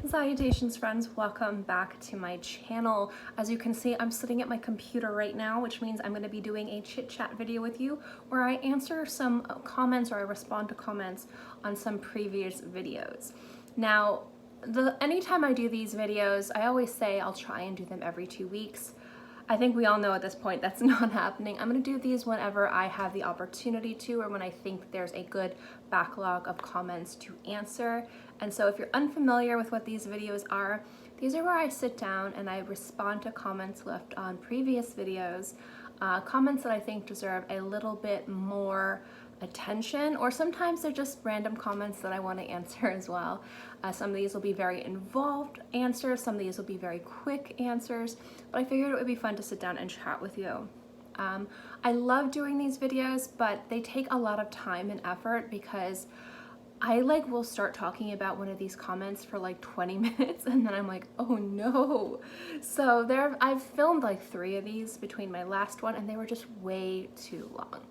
Salutations friends, welcome back to my channel. As you can see, I'm sitting at my computer right now, which means I'm going to be doing a chit chat video with you where I answer some comments or I respond to comments on some previous videos. Now, anytime I do these videos, I always say I'll try and do them every 2 weeks. I think we all know at this point that's not happening. I'm going to do these whenever I have the opportunity to, or when I think there's a good backlog of comments to answer. And so if you're unfamiliar with what these videos are, these are where I sit down and I respond to comments left on previous videos, comments that I think deserve a little bit more attention, or sometimes they're just random comments that I want to answer as well. Some of these will be very involved answers, some of these will be very quick answers, but I figured it would be fun to sit down and chat with you. I love doing these videos, but they take a lot of time and effort because I will start talking about one of these comments for like 20 minutes and then I'm like, oh no. So I've filmed like 3 of these between my last one and they were just way too long.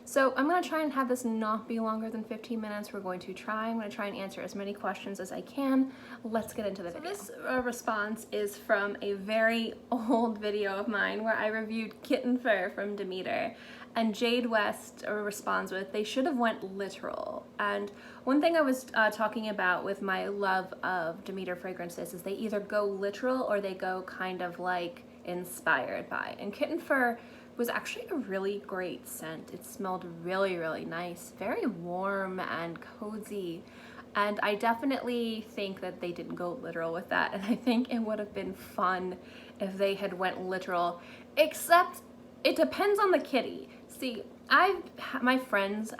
So I'm going to try and have this not be longer than 15 minutes. I'm going to try and answer as many questions as I can. Let's get into the video. This response is from a very old video of mine where I reviewed kitten fur from Demeter. And Jade West responds with, they should have went literal. And one thing I was talking about with my love of Demeter fragrances is they either go literal or they go kind of like inspired by. And kitten fur was actually a really great scent. It smelled really, really nice, very warm and cozy. And I definitely think that they didn't go literal with that. And I think it would have been fun if they had went literal, except it depends on the kitty. See, a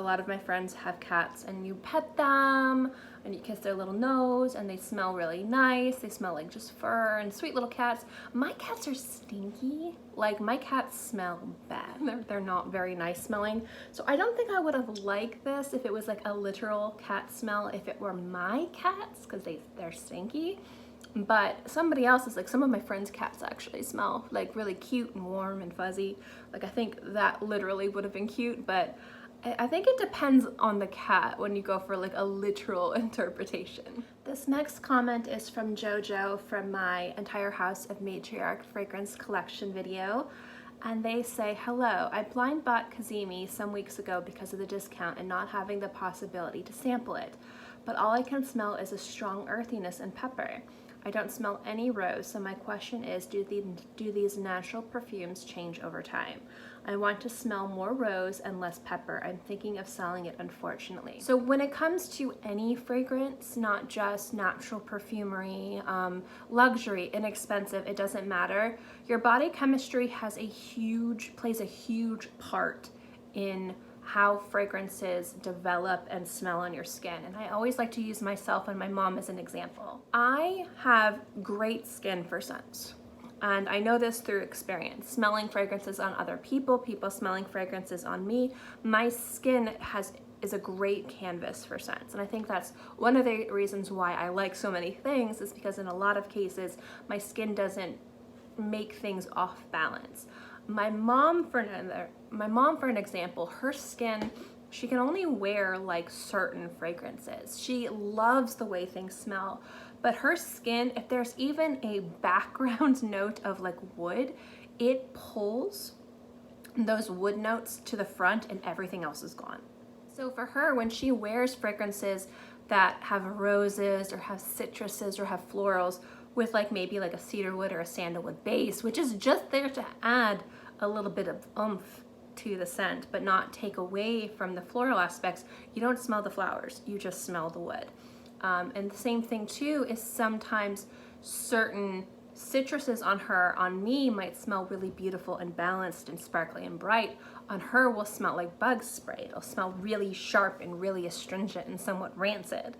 lot of my friends have cats and you pet them and you kiss their little nose and they smell really nice. They smell like just fur and sweet little cats. My cats are stinky. Like my cats smell bad. They're not very nice smelling. So I don't think I would have liked this if it was like a literal cat smell if it were my cats because they're stinky. But somebody else's, like some of my friends' cats actually smell like really cute and warm and fuzzy. Like I think that literally would have been cute, but I think it depends on the cat when you go for like a literal interpretation. This next comment is from JoJo from my Entire House of Matriarch Fragrance Collection video. And they say, hello, I blind bought Kazimi some weeks ago because of the discount and not having the possibility to sample it. But all I can smell is a strong earthiness and pepper. I don't smell any rose, so my question is, do these natural perfumes change over time? I want to smell more rose and less pepper. I'm thinking of selling it, unfortunately. So when it comes to any fragrance, not just natural perfumery, luxury, inexpensive, it doesn't matter. Your body chemistry plays a huge part in how fragrances develop and smell on your skin. And I always like to use myself and my mom as an example. I have great skin for scents. And I know this through experience, smelling fragrances on other people, people smelling fragrances on me. My skin is a great canvas for scents. And I think that's one of the reasons why I like so many things is because in a lot of cases, my skin doesn't make things off balance. My mom, for an example, her skin, she can only wear like certain fragrances. She loves the way things smell, but her skin, if there's even a background note of like wood, it pulls those wood notes to the front and everything else is gone. So for her, when she wears fragrances that have roses or have citruses or have florals, with like maybe like a cedarwood or a sandalwood base, which is just there to add a little bit of oomph to the scent, but not take away from the floral aspects. You don't smell the flowers, you just smell the wood. And the same thing too is sometimes certain citruses on me might smell really beautiful and balanced and sparkly and bright. On her will smell like bug spray. It'll smell really sharp and really astringent and somewhat rancid.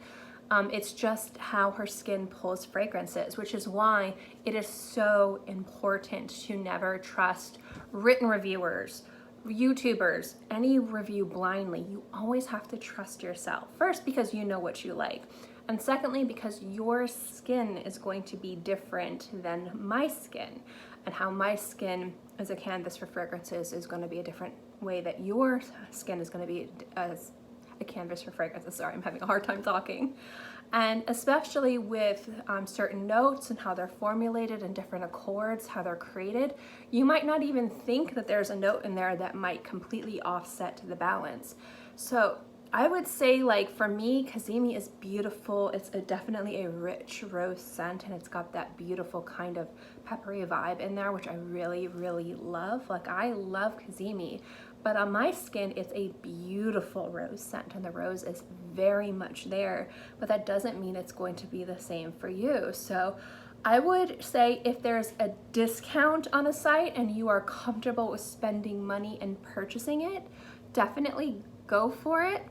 It's just how her skin pulls fragrances, which is why it is so important to never trust written reviewers, YouTubers, any review blindly. You always have to trust yourself. First, because you know what you like. And secondly, because your skin is going to be different than my skin. And how my skin as a canvas for fragrances is going to be a different way that your skin is going to be a canvas for fragrances. Sorry, I'm having a hard time talking. And especially with certain notes and how they're formulated and different accords, how they're created, you might not even think that there's a note in there that might completely offset the balance. So I would say, like, for me, Cazimi is beautiful. It's definitely a rich rose scent, and it's got that beautiful kind of peppery vibe in there, which I really, really love. Like, I love Cazimi, but on my skin, it's a beautiful rose scent, and the rose is very much there, but that doesn't mean it's going to be the same for you. So I would say if there's a discount on a site and you are comfortable with spending money and purchasing it, definitely go for it.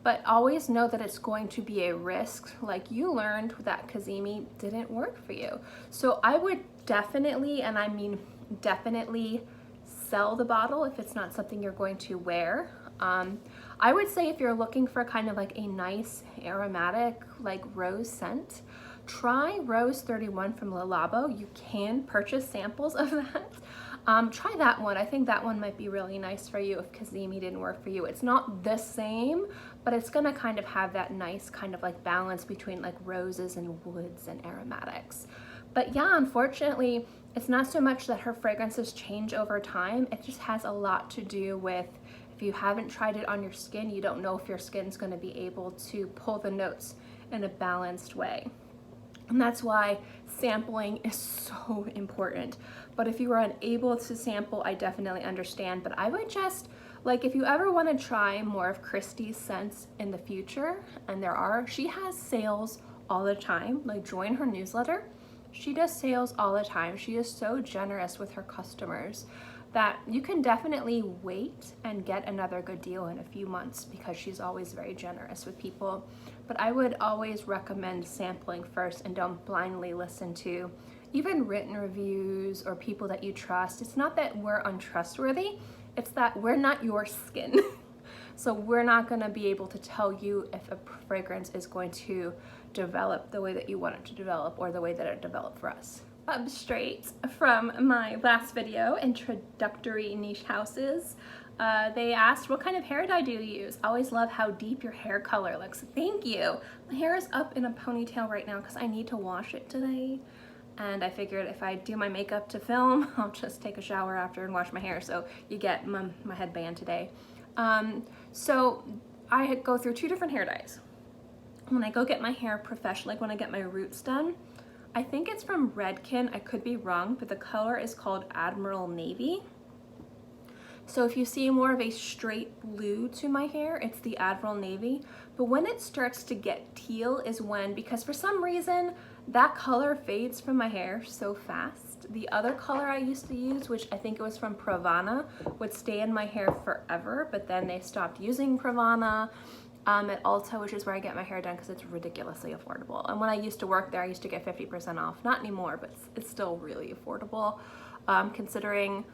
But always know that it's going to be a risk. Like, you learned that Cazimi didn't work for you. So I would definitely, and I mean definitely, sell the bottle if it's not something you're going to wear. I would say if you're looking for kind of like a nice aromatic like rose scent, try Rose 31 from Le Labo. You can purchase samples of that. Try that one. I think that one might be really nice for you if Cazimi didn't work for you. It's not the same, but it's gonna kind of have that nice kind of like balance between like roses and woods and aromatics. But yeah, unfortunately, it's not so much that her fragrances change over time. It just has a lot to do with, if you haven't tried it on your skin, you don't know if your skin's gonna be able to pull the notes in a balanced way. And that's why sampling is so important. But if you are unable to sample, I definitely understand. But I would just, like, if you ever want to try more of Kristi's scents in the future, and she has sales all the time, like join her newsletter. She does sales all the time. She is so generous with her customers that you can definitely wait and get another good deal in a few months because she's always very generous with people. But I would always recommend sampling first and don't blindly listen to even written reviews or people that you trust. It's not that we're untrustworthy, it's that we're not your skin. So we're not gonna be able to tell you if a fragrance is going to develop the way that you want it to develop or the way that it developed for us. Up straight from my last video, introductory niche houses, they asked, what kind of hair dye do you use? I always love how deep your hair color looks. Thank you. My hair is up in a ponytail right now because I need to wash it today. And I figured if I do my makeup to film, I'll just take a shower after and wash my hair. So you get my headband today. So I go through 2 different hair dyes. When I go get my hair professionally, like when I get my roots done, I think it's from Redken, I could be wrong, but the color is called Admiral Navy. So if you see more of a straight blue to my hair, it's the Admiral Navy. But when it starts to get teal is when, because for some reason, that color fades from my hair so fast. The other color I used to use, which I think it was from Pravana, would stay in my hair forever, but then they stopped using Pravana. At Ulta, which is where I get my hair done because it's ridiculously affordable. And when I used to work there, I used to get 50% off. Not anymore, but it's still really affordable, considering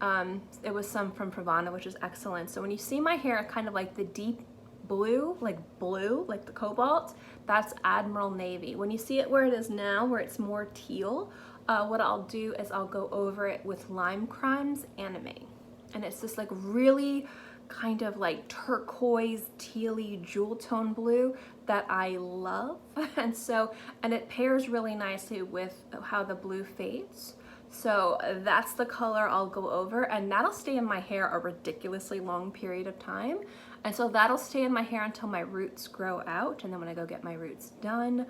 it was some from Pravana, which is excellent. So when you see my hair kind of like the deep blue, like the cobalt, that's Admiral Navy. When you see it where it is now, where it's more teal, what I'll do is I'll go over it with Lime Crime's Anime. And it's this like really kind of like turquoise, tealy, jewel tone blue that I love. And it pairs really nicely with how the blue fades. So that's the color I'll go over, and that'll stay in my hair a ridiculously long period of time. And so that'll stay in my hair until my roots grow out. And then when I go get my roots done,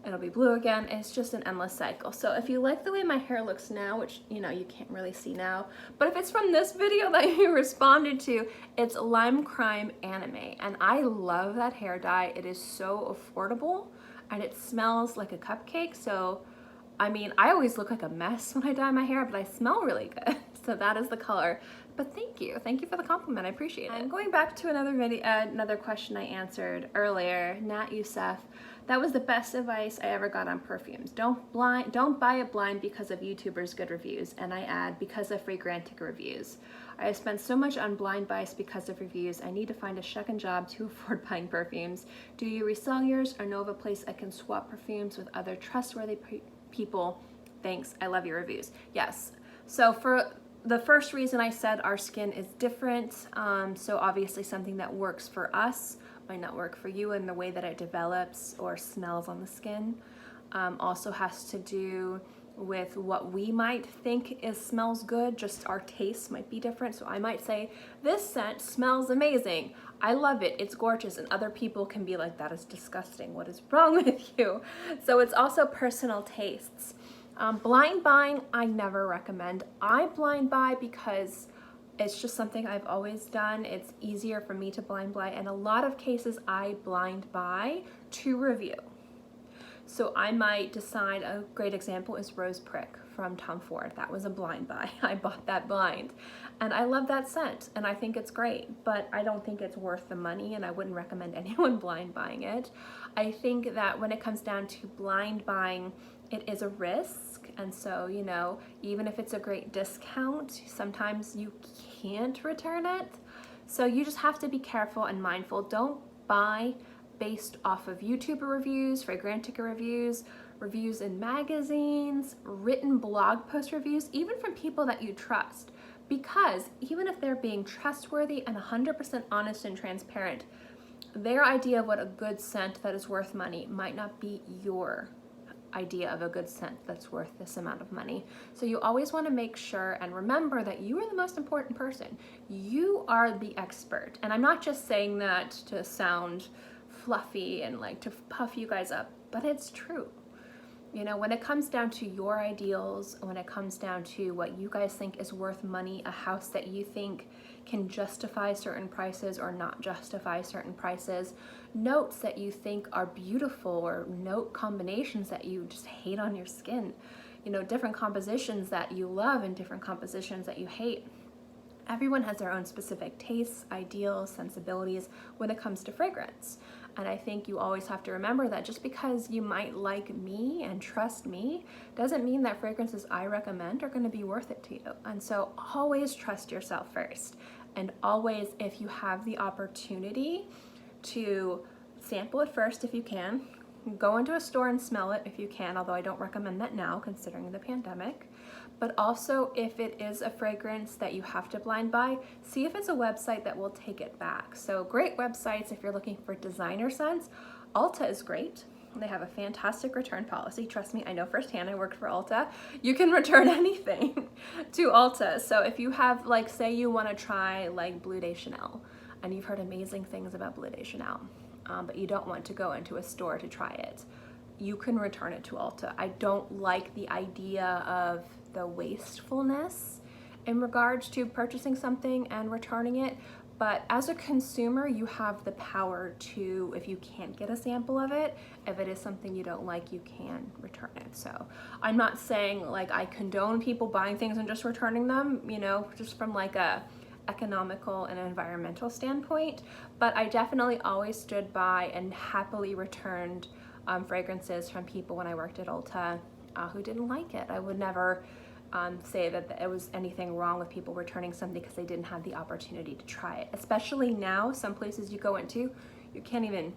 it'll be blue again. It's just an endless cycle. So if you like the way my hair looks now, which you can't really see now, but if it's from this video that you responded to, it's Lime Crime Anime. And I love that hair dye. It is so affordable and it smells like a cupcake. So, I mean, I always look like a mess when I dye my hair, but I smell really good. So that is the color. But thank you for the compliment. I appreciate it. I'm going back to another question I answered earlier. Nat Youssef. That was the best advice I ever got on perfumes. Don't buy it blind because of YouTubers' good reviews. And I add, because of Fragrantica reviews. I have spent so much on blind buys because of reviews. I need to find a second job to afford buying perfumes. Do you resell yours or know of a place I can swap perfumes with other trustworthy people? Thanks. I love your reviews. Yes. So for the first reason I said our skin is different, so obviously something that works for us might not work for you, and the way that it develops or smells on the skin also has to do with what we might think smells good. Just our tastes might be different. So I might say, this scent smells amazing, I love it, it's gorgeous, and other people can be like, that is disgusting, what is wrong with you? So it's also personal tastes. Blind buying, I never recommend. I blind buy because it's just something I've always done. It's easier for me to blind buy. In a lot of cases, I blind buy to review. So I might decide, a great example is Rose Prick from Tom Ford. That was a blind buy. I bought that blind. And I love that scent, and I think it's great, but I don't think it's worth the money, and I wouldn't recommend anyone blind buying it. I think that when it comes down to blind buying, it is a risk, and so, you know, even if it's a great discount, sometimes you can't return it. So you just have to be careful and mindful. Don't buy based off of YouTuber reviews, Fragrantica reviews, reviews in magazines, written blog post reviews, even from people that you trust. Because even if they're being trustworthy and 100% honest and transparent, their idea of what a good scent that is worth money might not be your idea of a good scent that's worth this amount of money. So you always want to make sure and remember that you are the most important person. You are the expert. And I'm not just saying that to sound fluffy and like to puff you guys up, but it's true. You know, when it comes down to your ideals, when it comes down to what you guys think is worth money, a house that you think can justify certain prices or not justify certain prices, notes that you think are beautiful, or note combinations that you just hate on your skin, you know, different compositions that you love and different compositions that you hate. Everyone has their own specific tastes, ideals, sensibilities when it comes to fragrance. And I think you always have to remember that just because you might like me and trust me doesn't mean that fragrances I recommend are going to be worth it to you. And so always trust yourself first. And always, if you have the opportunity to sample it first if you can, go into a store and smell it if you can, although I don't recommend that now considering the pandemic. But also, if it is a fragrance that you have to blind buy, see if it's a website that will take it back. So great websites if you're looking for designer scents. Ulta is great. They have a fantastic return policy. Trust me, I know firsthand, I worked for Ulta. You can return anything to Ulta. So if you have, like, say you want to try like Bleu de Chanel, and you've heard amazing things about Bleu de Chanel, but you don't want to go into a store to try it, you can return it to Ulta. I don't like the idea of the wastefulness in regards to purchasing something and returning it, but as a consumer, you have the power to, if you can't get a sample of it, if it is something you don't like, you can return it. So I'm not saying like I condone people buying things and just returning them, you know, just from like a economical and environmental standpoint, but I definitely always stood by and happily returned fragrances from people when I worked at Ulta who didn't like it. I would never say that it was anything wrong with people returning something because they didn't have the opportunity to try it. Especially now, some places you go into, you can't even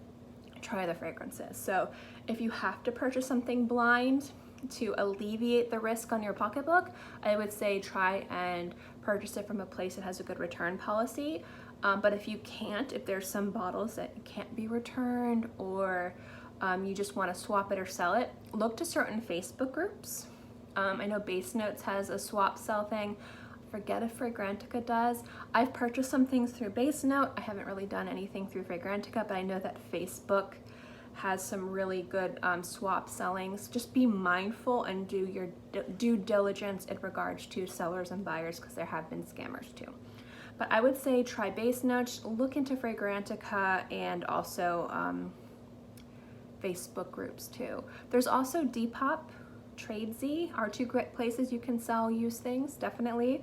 try the fragrances. So if you have to purchase something blind to alleviate the risk on your pocketbook, I would say try and purchase it from a place that has a good return policy. But if you can't, if there's some bottles that can't be returned, or you just want to swap it or sell it, look to certain Facebook groups. I know Base Notes has a swap sell thing. I forget if Fragrantica does. I've purchased some things through Base Note. I haven't really done anything through Fragrantica, but I know that Facebook has some really good swap sellings. Just be mindful and do your due diligence in regards to sellers and buyers, because there have been scammers too. But I would say try Base Notes, look into Fragrantica, and also Facebook groups too. There's also Depop, Tradesy are two great places you can sell used things, definitely.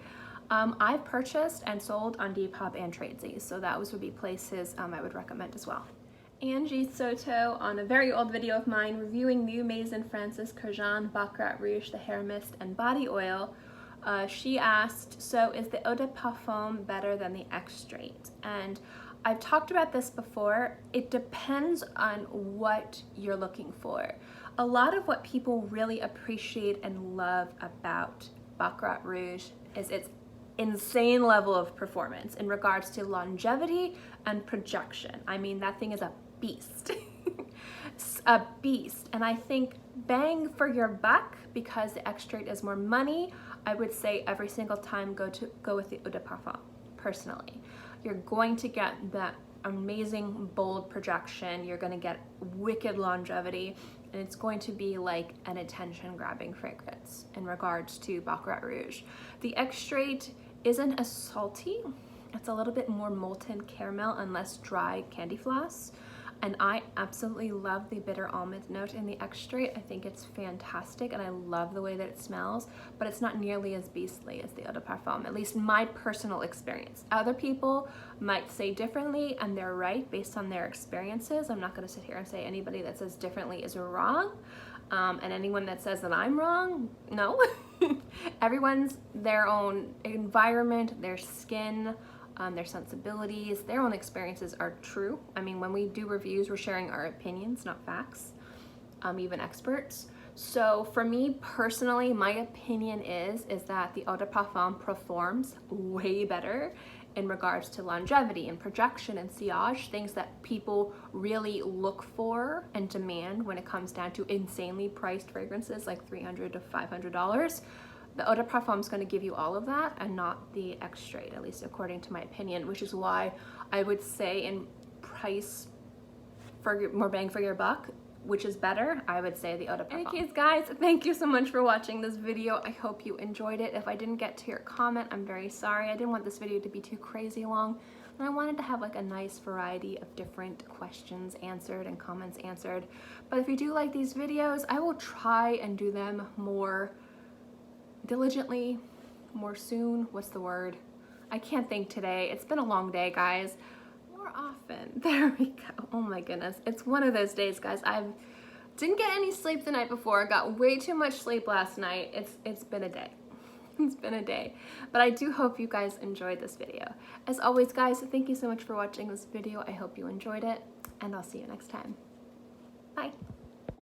I've purchased and sold on Depop and Tradesy, so those would be places I would recommend as well. Angie Soto, on a very old video of mine, reviewing new Maison Francis Kurkdjian Baccarat Rouge, the hair mist and body oil, she asked, so is the eau de parfum better than the extrait? And I've talked about this before. It depends on what you're looking for. A lot of what people really appreciate and love about Baccarat Rouge is its insane level of performance in regards to longevity and projection. I mean, that thing is a beast. It's a beast. And I think bang for your buck, because the extrait is more money, I would say every single time go with the Eau de Parfum, personally. You're going to get that amazing bold projection, you're going to get wicked longevity, and it's going to be like an attention grabbing fragrance in regards to Baccarat Rouge. The extrait isn't as salty, it's a little bit more molten caramel and less dry candy floss. And I absolutely love the bitter almond note in the extrait. I think it's fantastic and I love the way that it smells, but it's not nearly as beastly as the Eau de Parfum, at least my personal experience. Other people might say differently, and they're right based on their experiences. I'm not gonna sit here and say anybody that says differently is wrong. And anyone that says that I'm wrong, no. Everyone's their own environment, their skin, their sensibilities, their own experiences are true. I mean, when we do reviews, we're sharing our opinions, not facts, even experts. So for me personally, my opinion is that the Eau de Parfum performs way better in regards to longevity and projection and sillage, things that people really look for and demand when it comes down to insanely priced fragrances like $300 to $500. The Eau de Parfum is going to give you all of that and not the extrait, at least according to my opinion, which is why I would say in price for more bang for your buck, which is better, I would say the Eau de Parfum. In any case, guys, thank you so much for watching this video. I hope you enjoyed it. If I didn't get to your comment, I'm very sorry. I didn't want this video to be too crazy long, and I wanted to have like a nice variety of different questions answered and comments answered. But if you do like these videos, I will try and do them more diligently, more soon. What's the word? I can't think today. It's been a long day, guys. More often. There we go. Oh my goodness. It's one of those days, guys. I didn't get any sleep the night before. Got way too much sleep last night. It's been a day. It's been a day. But I do hope you guys enjoyed this video. As always, guys, thank you so much for watching this video. I hope you enjoyed it, and I'll see you next time. Bye.